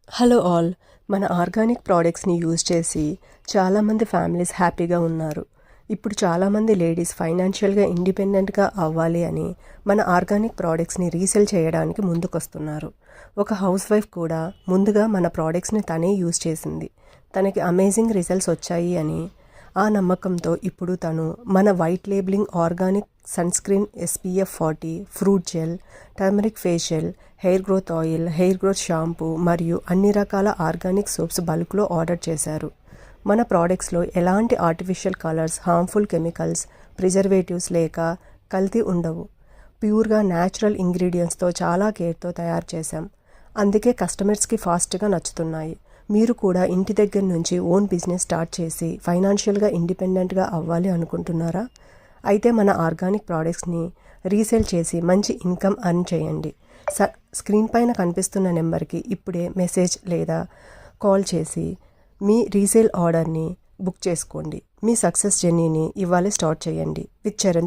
Hello all. మన organic ప్రోడక్ట్స్ని use చేసి చాలామంది ఫ్యామిలీస్ హ్యాపీగా ఉన్నారు. ఇప్పుడు చాలామంది లేడీస్ ఫైనాన్షియల్గా ఇండిపెండెంట్గా అవ్వాలి అని మన ఆర్గానిక్ ప్రోడక్ట్స్ని రీసేల్ చేయడానికి ముందుకొస్తున్నారు. ఒక హౌస్ వైఫ్ కూడా ముందుగా మన ప్రోడక్ట్స్ని తనే యూజ్ చేసింది. తనకి అమేజింగ్ రిజల్ట్స్ వచ్చాయి అని ఆ నమ్మకంతో ఇప్పుడు తను మన white labeling organic sunscreen SPF 40, fruit gel, turmeric facial, hair growth oil, hair growth shampoo మరియు అన్ని రకాల ఆర్గానిక్ సోప్స్ బల్క్లో ఆర్డర్ చేశారు. మన ప్రోడక్ట్స్లో ఎలాంటి artificial colours, harmful chemicals, preservatives లేక కల్తీ ఉండవు. ప్యూర్గా న్యాచురల్ ఇంగ్రీడియంట్స్తో చాలా కేర్తో తయారు చేశాం. అందుకే కస్టమర్స్కి ఫాస్ట్గా నచ్చుతున్నాయి. మీరు కూడా ఇంటి దగ్గర నుంచి ఓన్ బిజినెస్ స్టార్ట్ చేసి ఫైనాన్షియల్గా ఇండిపెండెంట్గా అవ్వాలి అనుకుంటున్నారా? అయితే మన ఆర్గానిక్ ప్రోడక్ట్స్ని రీసేల్ చేసి మంచి ఇన్కమ్ ఎర్న్ చేయండి. స్క్రీన్ పైన కనిపిస్తున్న నెంబర్కి ఇప్పుడే మెసేజ్ లేదా కాల్ చేసి మీ రీసేల్ ఆర్డర్ని బుక్ చేసుకోండి. మీ సక్సెస్ జర్నీని ఇవాళే స్టార్ట్ చేయండి. విత్ చరణ్.